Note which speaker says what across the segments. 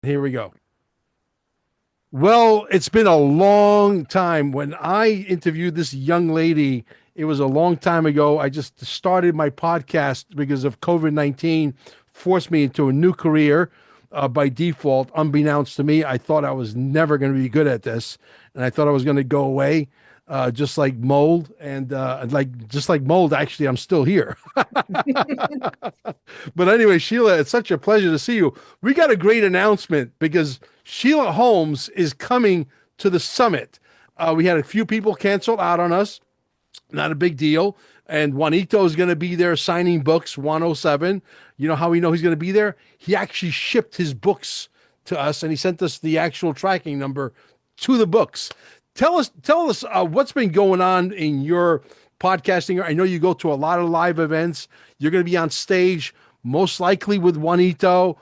Speaker 1: Here we go. Well, it's been a long time. When I interviewed this young lady, it was a long time ago. I just started my podcast because of COVID-19, forced me into a new career by default, unbeknownst to me. I thought I was never going to be good at this, and I thought I was going to go away, just like mold. And just like mold, actually, I'm still here. But anyway, Sheila, it's such a pleasure to see you. We got a great announcement because Sheila Holmes is coming to the summit. We had a few people cancel out on us. Not a big deal. And Juanito is going to be there signing books, 107. You know how we know he's going to be there? He actually shipped his books to us and he sent us the actual tracking number to the books. Tell us what's been going on in your podcasting. I know you go to a lot of live events. You're going to be on stage, most likely with Juanito.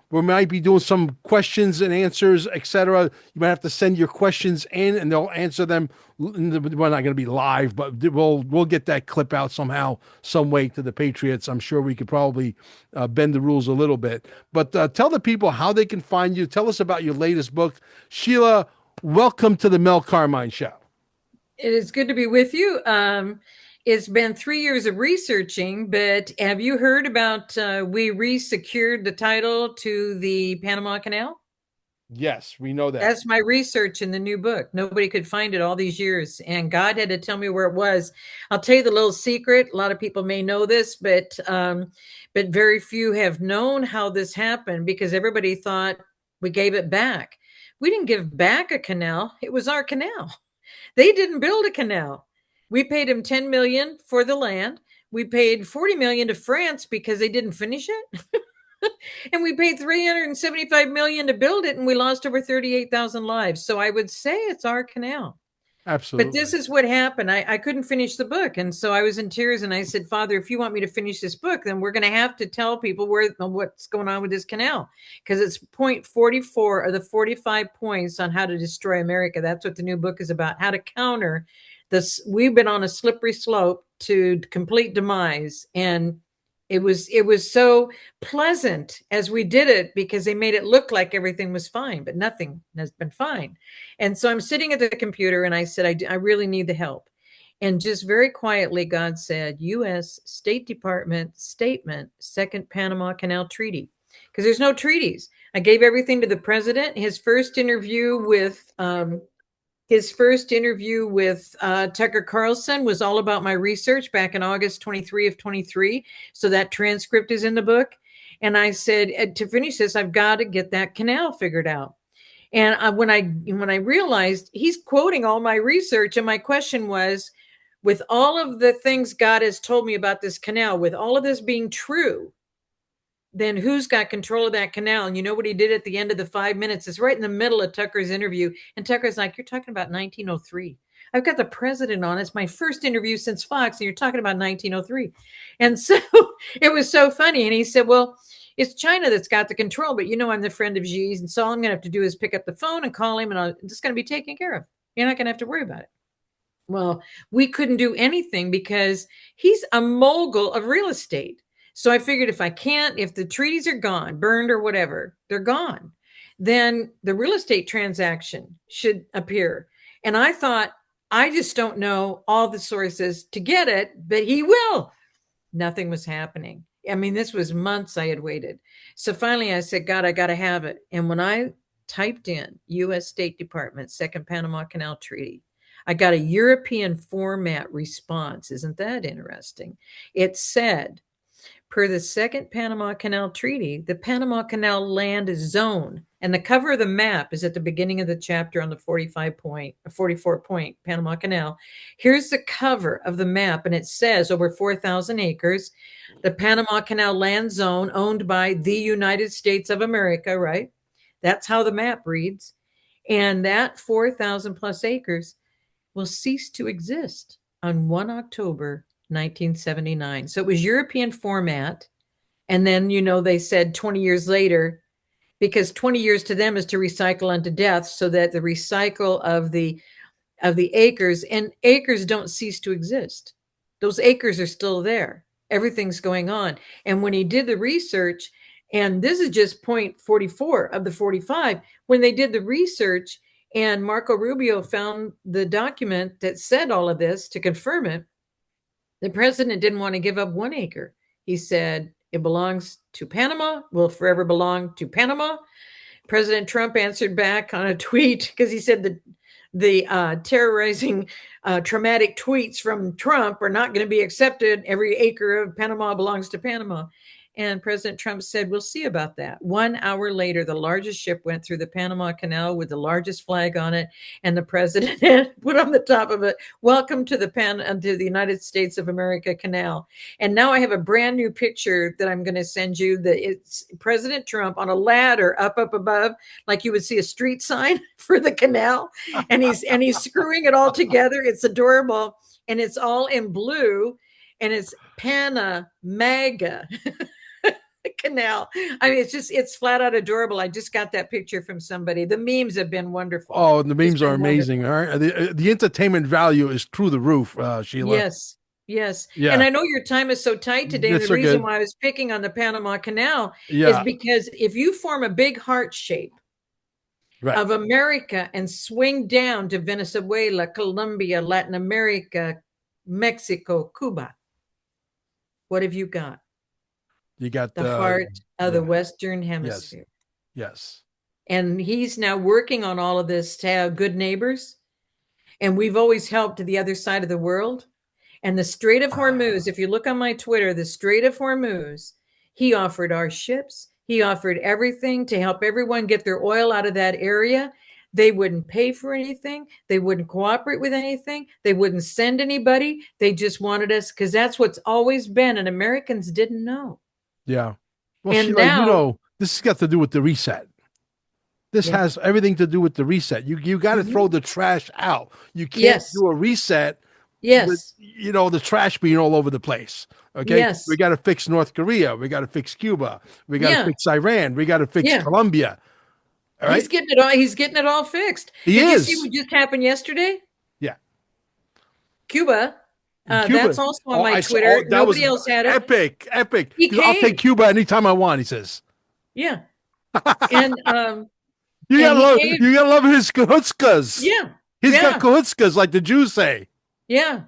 Speaker 1: We might be doing some questions and answers, etc. You might have to send your questions in, and they'll answer them. We're not going to be live, but we'll get that clip out somehow, some way to the Patriots. I'm sure we could probably bend the rules a little bit. But tell the people how they can find you. Tell us about your latest book, Sheila. Welcome to the Mel Carmine Show.
Speaker 2: It is good to be with you. It's been 3 years of researching, but have you heard about we resecured the title to the Panama Canal?
Speaker 1: Yes, we know that.
Speaker 2: That's my research in the new book. Nobody could find it all these years, and God had to tell me where it was. I'll tell you the little secret. A lot of people may know this, but very few have known how this happened because everybody thought we gave it back. We didn't give back a canal. It was our canal. They didn't build a canal. We paid them 10 million for the land. We paid 40 million to France because they didn't finish it. And we paid 375 million to build it and we lost over 38,000 lives. So I would say it's our canal. But this
Speaker 1: Absolutely.
Speaker 2: is what happened. I couldn't finish the book. And so I was in tears and I said, Father, if you want me to finish this book, then we're going to have to tell people what's going on with this canal. Because it's point 44 of the 45 points on how to destroy America. That's what the new book is about, how to counter this. We've been on a slippery slope to complete demise. And it was so pleasant as we did it because they made it look like everything was fine, but nothing has been fine. And so I'm sitting at the computer and I said, I really need the help. And just very quietly, God said, U.S. State Department statement, Second Panama Canal Treaty. Because there's no treaties. I gave everything to the president. His first interview with Tucker Carlson was all about my research back in August 23 of 23. So that transcript is in the book. And I said, to finish this, I've got to get that canal figured out. And when I realized he's quoting all my research, and my question was, with all of the things God has told me about this canal, with all of this being true, then who's got control of that canal? And you know what he did at the end of the 5 minutes? It's right in the middle of Tucker's interview. And Tucker's like, you're talking about 1903. I've got the president on. It's my first interview since Fox, and you're talking about 1903. And so it was so funny. And he said, well, it's China that's got the control, but you know I'm the friend of Xi's, and so all I'm going to have to do is pick up the phone and call him, and it's going to be taken care of. You're not going to have to worry about it. Well, we couldn't do anything because he's a mogul of real estate. So I figured if the treaties are gone, burned or whatever, they're gone, then the real estate transaction should appear. And I thought, I just don't know all the sources to get it, but he will. Nothing was happening. I mean, this was months I had waited. So finally I said, God, I got to have it. And when I typed in U.S. State Department, Second Panama Canal Treaty, I got a European format response. Isn't that interesting? It said, per the Second Panama Canal Treaty, the Panama Canal land zone, and the cover of the map is at the beginning of the chapter on the 44 point Panama Canal. Here's the cover of the map, and it says over 4,000 acres, the Panama Canal land zone owned by the United States of America, right? That's how the map reads. And that 4,000 plus acres will cease to exist on 1 October 1979. So it was European format. And then, they said 20 years later, because 20 years to them is to recycle unto death, so that the recycle of the acres, and acres don't cease to exist. Those acres are still there. Everything's going on. And when he did the research, And this is just 0.44 of the 45. When they did the research and Marco Rubio found the document that said all of this to confirm it, the president didn't want to give up 1 acre. He said, it belongs to Panama, will forever belong to Panama. President Trump answered back on a tweet because he said that the terrorizing, traumatic tweets from Trump are not going to be accepted. Every acre of Panama belongs to Panama. And President Trump said, we'll see about that. 1 hour later, the largest ship went through the Panama Canal with the largest flag on it. And the president put on the top of it, welcome to the United States of America Canal. And now I have a brand new picture that I'm going to send you that it's President Trump on a ladder up above, like you would see a street sign for the canal. And he's screwing it all together. It's adorable. And it's all in blue. And it's Panamaga Canal. I mean, it's flat out adorable. I just got that picture from somebody. The memes have been wonderful.
Speaker 1: Oh, the memes are amazing. All right. The entertainment value is through the roof, Sheila.
Speaker 2: Yes. Yes.
Speaker 1: Yeah.
Speaker 2: And I know your time is so tight today. And the reason why I was picking on the Panama Canal is because if you form a big heart shape of America and swing down to Venezuela, Colombia, Latin America, Mexico, Cuba, what have you got?
Speaker 1: You got
Speaker 2: the heart of the Western Hemisphere.
Speaker 1: Yes.
Speaker 2: And he's now working on all of this to have good neighbors. And we've always helped the other side of the world. And the Strait of Hormuz, if you look on my Twitter, the Strait of Hormuz, he offered our ships. He offered everything to help everyone get their oil out of that area. They wouldn't pay for anything. They wouldn't cooperate with anything. They wouldn't send anybody. They just wanted us because that's what's always been. And Americans didn't know.
Speaker 1: Yeah. Well,
Speaker 2: and
Speaker 1: Sheila,
Speaker 2: now,
Speaker 1: this has got to do with the reset. This has everything to do with the reset. You got to throw the trash out. You can't do a reset with, the trash being all over the place. Okay.
Speaker 2: Yes.
Speaker 1: We got to fix North Korea. We got to fix Cuba. We got to fix Iran. We got to fix Colombia. All right.
Speaker 2: He's getting it all fixed. Did you see what just happened yesterday?
Speaker 1: Yeah.
Speaker 2: Cuba. That's also on my Twitter. Nobody else had it.
Speaker 1: Epic. I'll take Cuba anytime I want, he says.
Speaker 2: Yeah. And
Speaker 1: you gotta love his kahutskas.
Speaker 2: Yeah.
Speaker 1: He's got kahutskas, like the Jews say.
Speaker 2: Yeah.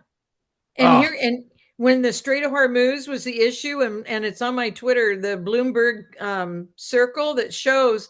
Speaker 2: And when the Strait of Hormuz was the issue, and it's on my Twitter, the Bloomberg circle that shows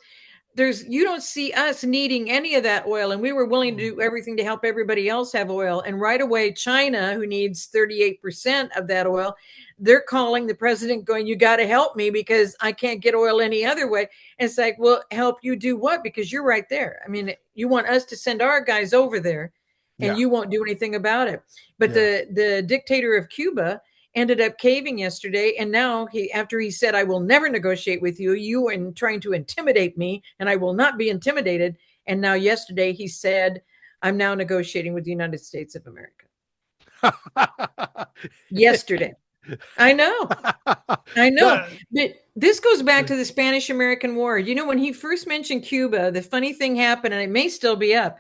Speaker 2: you don't see us needing any of that oil. And we were willing to do everything to help everybody else have oil. And right away, China, who needs 38% of that oil, they're calling the president going, you got to help me because I can't get oil any other way. And it's like, well, help you do what? Because you're right there. I mean, you want us to send our guys over there and you won't do anything about it. But the dictator of Cuba ended up caving yesterday. And now after he said, I will never negotiate with you, you are trying to intimidate me and I will not be intimidated. And now yesterday he said, I'm now negotiating with the United States of America. Yesterday. I know. But this goes back to the Spanish-American War. You know, when he first mentioned Cuba, the funny thing happened, and it may still be up.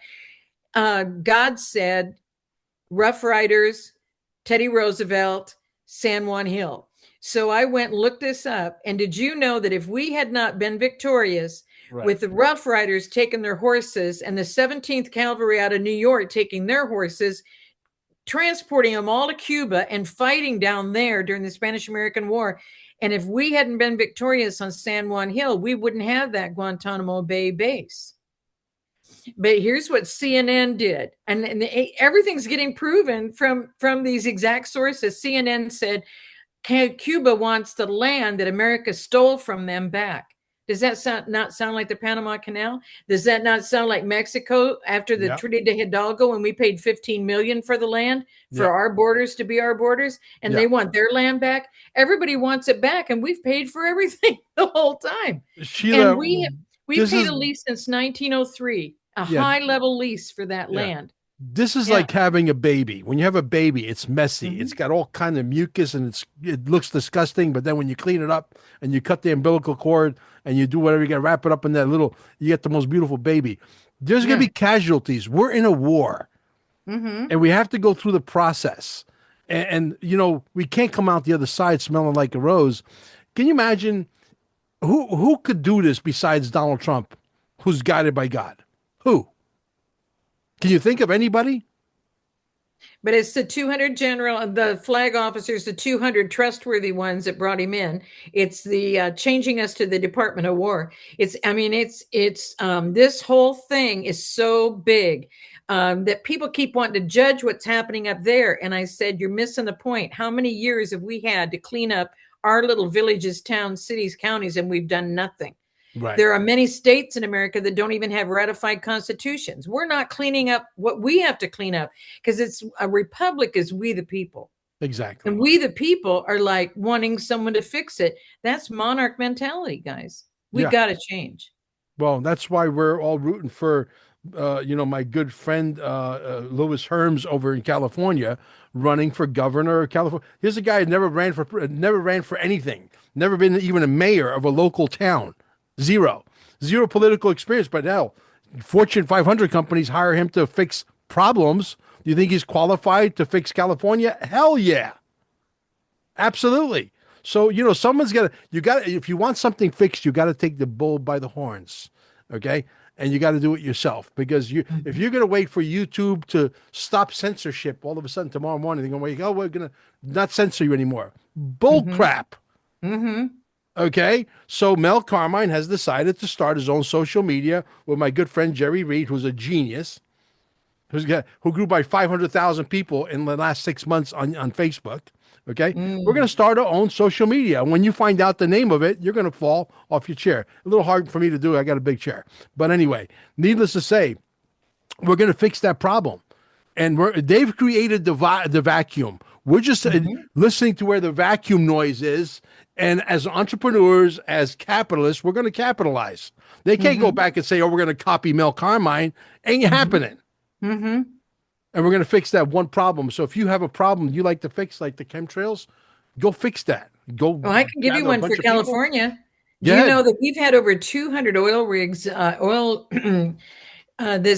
Speaker 2: God said, Rough Riders, Teddy Roosevelt, San Juan Hill. So I went and looked this up. And did you know that if we had not been victorious with the Rough Riders taking their horses and the 17th Cavalry out of New York taking their horses, transporting them all to Cuba and fighting down there during the Spanish-American War, and if we hadn't been victorious on San Juan Hill, we wouldn't have that Guantanamo Bay base. But here's what CNN did, and everything's getting proven from these exact sources. CNN said Cuba wants the land that America stole from them back. Does that not sound like the Panama Canal? Does that not sound like Mexico after the Treaty de Hidalgo when we paid $15 million for the land for our borders to be our borders, and they want their land back? Everybody wants it back, and we've paid for everything the whole time.
Speaker 1: Sheila,
Speaker 2: and we paid a lease since 1903. A high-level lease for that land.
Speaker 1: This is like having a baby. When you have a baby, it's messy. It's got all kind of mucus and it looks disgusting. But then when you clean it up and you cut the umbilical cord and you do whatever, you got to wrap it up in that you get the most beautiful baby. There's going to be casualties. We're in a war and we have to go through the process. And, we can't come out the other side smelling like a rose. Can you imagine Who could do this besides Donald Trump, who's guided by God? Who? Can you think of anybody?
Speaker 2: But it's the 200 general, the flag officers, the 200 trustworthy ones that brought him in. It's the changing us to the Department of War. This whole thing is so big that people keep wanting to judge what's happening up there. And I said, you're missing the point. How many years have we had to clean up our little villages, towns, cities, counties, and we've done nothing?
Speaker 1: Right.
Speaker 2: There are many states in America that don't even have ratified constitutions. We're not cleaning up what we have to clean up because it's a republic is we the people.
Speaker 1: Exactly.
Speaker 2: And we the people are like wanting someone to fix it. That's monarch mentality, guys. We
Speaker 1: Yeah.
Speaker 2: got to change.
Speaker 1: Well, that's why we're all rooting for, my good friend Louis Herms over in California, running for governor of California. Here's a guy who never ran for anything, never been even a mayor of a local town, zero, zero political experience. But now, Fortune 500 companies hire him to fix problems. Do you think he's qualified to fix California? Hell yeah, absolutely. So, if you want something fixed, you got to take the bull by the horns. Okay. And you got to do it yourself because if you're going to wait for YouTube to stop censorship, all of a sudden tomorrow morning, they're going to wait, oh, we're going to not censor you anymore. Bull crap.
Speaker 2: Mm-hmm.
Speaker 1: Okay. So Mel Carmine has decided to start his own social media with my good friend Jerry Reed, who's a genius, who grew by 500,000 people in the last 6 months on Facebook. Okay. We're going to start our own social media. And when you find out the name of it, you're going to fall off your chair. A little hard for me to do. I got a big chair. But anyway, needless to say, we're going to fix that problem. And they've created the vacuum. We're just listening to where the vacuum noise is. And as entrepreneurs, as capitalists, we're going to capitalize. They can't go back and say, oh, we're going to copy Mel Carmine. Ain't happening.
Speaker 2: Mm-hmm.
Speaker 1: And we're going to fix that one problem. So if you have a problem you like to fix, like the chemtrails, go fix that. Go.
Speaker 2: Well, I can give you
Speaker 1: gather a
Speaker 2: one
Speaker 1: bunch
Speaker 2: for
Speaker 1: of people.
Speaker 2: California.
Speaker 1: Go
Speaker 2: Do you
Speaker 1: ahead.
Speaker 2: know that we've had over 200 oil rigs, that's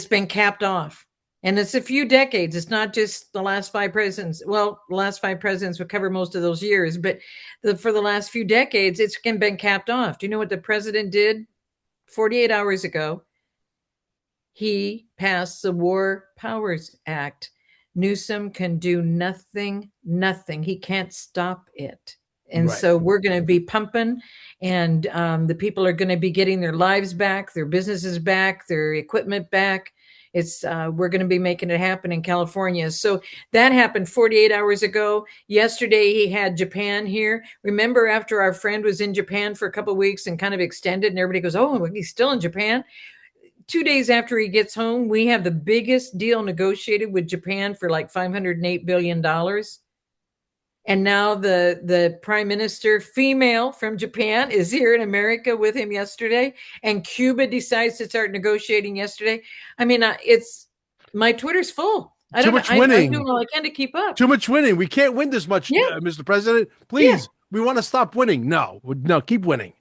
Speaker 2: been capped off? And it's a few decades. It's not just the last five presidents. Well, the last five presidents would cover most of those years, but for the last few decades, it's been capped off. Do you know what the president did 48 hours ago? He passed the War Powers Act. Newsom can do nothing, nothing. He can't stop it. And
Speaker 1: Right.
Speaker 2: so we're going to be pumping, and the people are going to be getting their lives back, their businesses back, their equipment back. We're going to be making it happen in California. So that happened 48 hours ago. Yesterday, he had Japan here. Remember, after our friend was in Japan for a couple of weeks and kind of extended, and everybody goes, "Oh, he's still in Japan." 2 days after he gets home, we have the biggest deal negotiated with Japan for like $508 billion. And now the prime minister, female from Japan, is here in America with him yesterday. And Cuba decides to start negotiating yesterday. I mean, my Twitter's full. I
Speaker 1: Too
Speaker 2: don't know.
Speaker 1: much
Speaker 2: I'm
Speaker 1: winning.
Speaker 2: doing all I can to keep up.
Speaker 1: Too much winning. We can't win this much,
Speaker 2: Yeah.
Speaker 1: Mr. President.
Speaker 2: Yeah.
Speaker 1: Please, we want to stop winning. No, keep winning.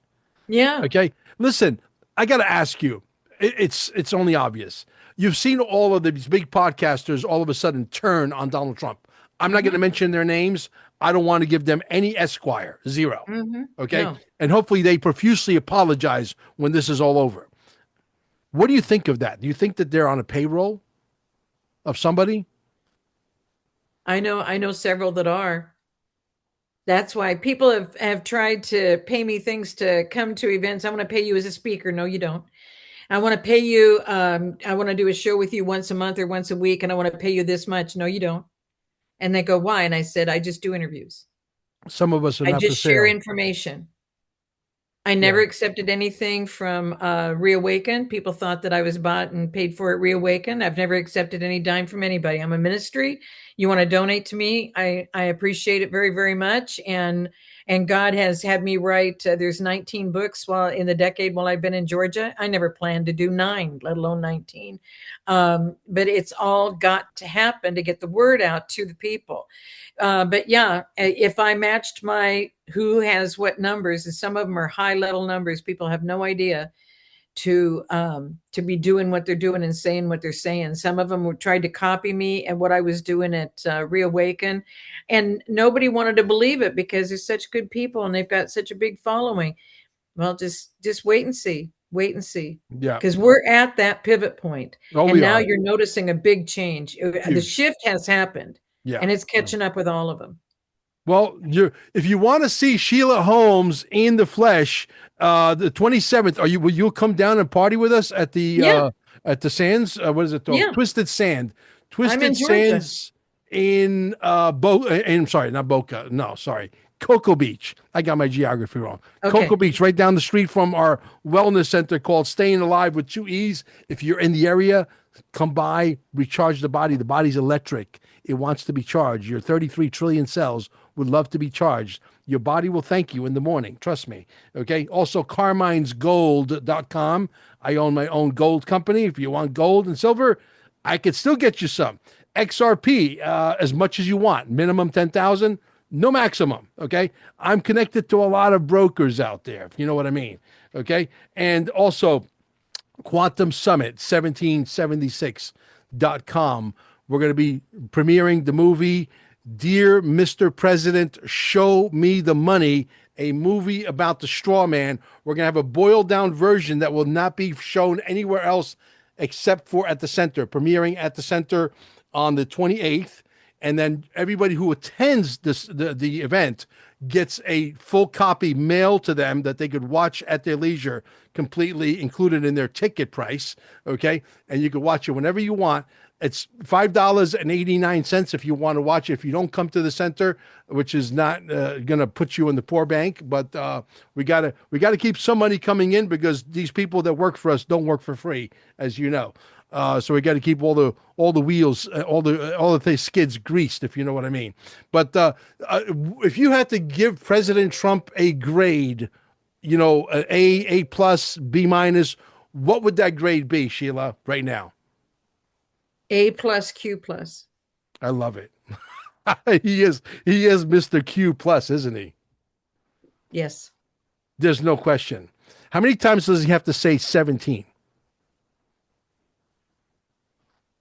Speaker 2: Yeah.
Speaker 1: Okay. Listen, I got to ask you. It's only obvious. You've seen all of these big podcasters all of a sudden turn on Donald Trump. I'm not going to mention their names. I don't want to give them any esquire. Zero. Okay.
Speaker 2: No.
Speaker 1: And hopefully they profusely apologize when this is all over. What do you think of that? Do you think that they're on a payroll of somebody?
Speaker 2: I know several that are. That's why people have tried to pay me things to come to events. I want to pay you as a speaker. No, you don't. I want to pay you. I want to do a show with you once a month or once a week, and I want to pay you this much. No, you don't. And they go, why? And I said, I just do interviews.
Speaker 1: Some of us are
Speaker 2: I
Speaker 1: not for
Speaker 2: just share
Speaker 1: sale.
Speaker 2: information. I never accepted anything from Reawaken. People thought that I was bought and paid for at Reawaken. I've never accepted any dime from anybody. I'm a ministry. You want to donate to me? I appreciate it very, very much. And God has had me write. There's 19 books while in the decade while I've been in Georgia. I never planned to do 9, let alone 19. But it's all got to happen to get the word out to the people. But yeah, if I matched my who has what numbers, and some of them are high level numbers, people have no idea to be doing what they're doing and saying what they're saying. Some of them tried to copy me and what I was doing at Reawaken, and nobody wanted to believe it because they're such good people and they've got such a big following. Well, just wait and see. Wait and see.
Speaker 1: Yeah.
Speaker 2: Because we're at that pivot point,
Speaker 1: Oh,
Speaker 2: and
Speaker 1: we
Speaker 2: now
Speaker 1: are
Speaker 2: you're noticing a big change. The
Speaker 1: huge.
Speaker 2: shift has happened,
Speaker 1: Yeah.
Speaker 2: and it's catching up with all of them.
Speaker 1: Well, if you want to see Sheila Holmes in the flesh, the 27th, will you come down and party with us
Speaker 2: Yeah,
Speaker 1: at the Sands? What is it called?
Speaker 2: yeah.
Speaker 1: Twisted Sand.
Speaker 2: I'm in
Speaker 1: Twisted
Speaker 2: Georgia.
Speaker 1: Sands in sorry, not Boca. No, sorry. Cocoa Beach. I got my geography wrong. Cocoa
Speaker 2: Okay.
Speaker 1: Beach, right down the street from our wellness center called Staying Alive with 2 E's. If you're in the area, come by, recharge the body. The body's electric. It wants to be charged. Your 33 trillion cells would love to be charged. Your body will thank you in the morning. Trust me. Okay. Also, carminesgold.com. I own my own gold company. If you want gold and silver, I could still get you some. XRP, as much as you want. Minimum 10,000, no maximum. Okay. I'm connected to a lot of brokers out there, if you know what I mean. Okay. And also, Quantum Summit 1776.com. We're going to be premiering the movie Dear Mr. President, Show Me the Money, a movie about the straw man. We're going to have a boiled down version that will not be shown anywhere else except for at the center, premiering at the center on the 28th. And then everybody who attends the event gets a full copy mailed to them that they could watch at their leisure, completely included in their ticket price. Okay. And you can watch it whenever you want. It's $5.89 if you want to watch it. If you don't come to the center, which is not going to put you in the poor bank, but we gotta keep some money coming in because these people that work for us don't work for free, as you know. So we got to keep all the wheels, all the skids greased, if you know what I mean. But if you had to give President Trump a grade, A plus, B minus, what would that grade be, Sheila, right now?
Speaker 2: A plus, Q plus.
Speaker 1: I love it. He is Mr. Q plus, isn't he?
Speaker 2: Yes.
Speaker 1: There's no question. How many times does he have to say 17?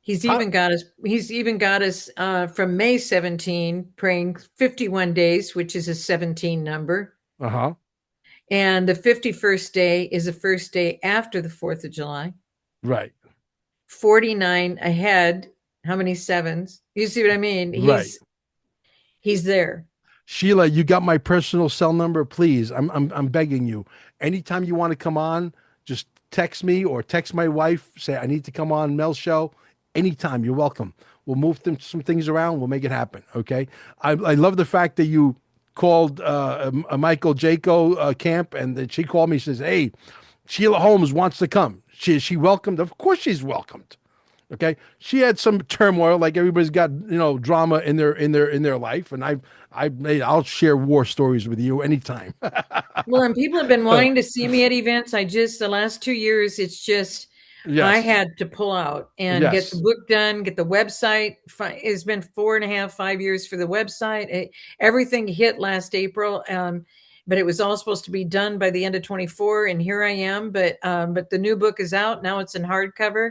Speaker 2: He's
Speaker 1: Huh?
Speaker 2: even got us. He's even got us from May 17, praying 51 days, which is a 17 number.
Speaker 1: Uh-huh.
Speaker 2: And the 51st day is the first day after the 4th of July.
Speaker 1: Right.
Speaker 2: 49 ahead. How many sevens? You see what I mean?
Speaker 1: Right.
Speaker 2: He's there.
Speaker 1: Sheila, you got my personal cell number, please. I'm begging you. Anytime you want to come on, just text me or text my wife. Say I need to come on Mel's show. Anytime, you're welcome. We'll move some things around. We'll make it happen. Okay. I love the fact that you called a Michael Jaco camp, and that she called me. Says, "Hey, Sheila Holmes wants to come. She welcomed. Of course, she's welcomed. Okay. She had some turmoil, like everybody's got, drama in their life, and I'll share war stories with you anytime.
Speaker 2: Well, and people have been wanting to see me at events. The last 2 years, it's just, I
Speaker 1: Yes.
Speaker 2: had to pull out and get the
Speaker 1: Yes.
Speaker 2: book done, get the website. It's been 4.5, 5 years for the website. Everything hit last April, but it was all supposed to be done by the end of 24, and here I am. But the new book is out now. It's in hardcover.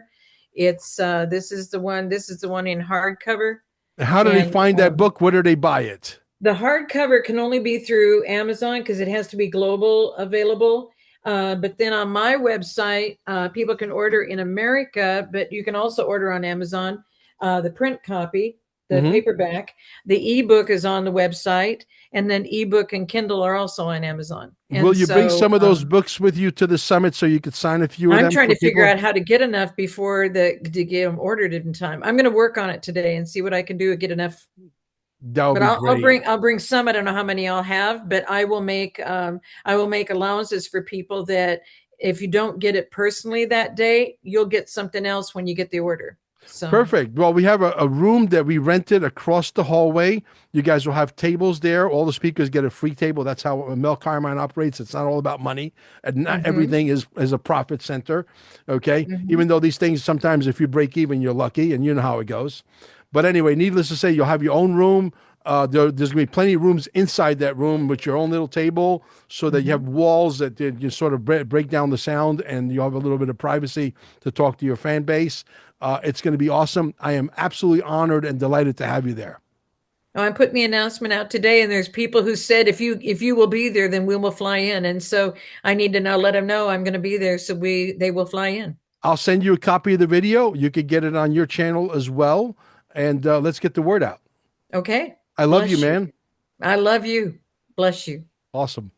Speaker 2: It's this is the one. This is the one in hardcover,
Speaker 1: How do they
Speaker 2: and
Speaker 1: find that book? Where do they buy it?
Speaker 2: the hardcover can only be through Amazon because it has to be global available. But then on my website, people can order in America, but you can also order on Amazon the print copy, the
Speaker 1: Mm-hmm.
Speaker 2: paperback. The ebook is on the website, and then ebook and Kindle are also on Amazon.
Speaker 1: Will
Speaker 2: And
Speaker 1: you bring
Speaker 2: so
Speaker 1: some of those books with you to the summit so you could sign a few of
Speaker 2: I'm
Speaker 1: them
Speaker 2: trying
Speaker 1: for
Speaker 2: to figure
Speaker 1: people?
Speaker 2: out how to get enough before to get them ordered in time. I'm going to work on it today and see what I can do to get enough.
Speaker 1: That would
Speaker 2: But
Speaker 1: be
Speaker 2: I'll
Speaker 1: great.
Speaker 2: bring some. I don't know how many I'll have, but I will make allowances for people that if you don't get it personally that day, you'll get something else when you get the order. So
Speaker 1: Perfect. Well, we have a room that we rented across the hallway. You guys will have tables there. All the speakers get a free table. That's how Mel Carmine operates. It's not all about money, and not
Speaker 2: mhm,
Speaker 1: everything is a profit center. Okay.
Speaker 2: mhm.
Speaker 1: Even though these things sometimes, if you break even, you're lucky, and you know how it goes. But anyway, needless to say, you'll have your own room. There's going to be plenty of rooms inside that room with your own little table so that you have
Speaker 2: Mhm.
Speaker 1: walls that you sort of break down the sound and you have a little bit of privacy to talk to your fan base. It's going to be awesome. I am absolutely honored and delighted to have you there.
Speaker 2: Oh, I'm putting the announcement out today, and there's people who said if you will be there, then we will fly in. And so I need to now let them know I'm going to be there, so they will fly in.
Speaker 1: I'll send you a copy of the video. You could get it on your channel as well. And let's get the word out.
Speaker 2: Okay.
Speaker 1: I love you,
Speaker 2: Bless you.
Speaker 1: man.
Speaker 2: I love you. Bless you.
Speaker 1: Awesome.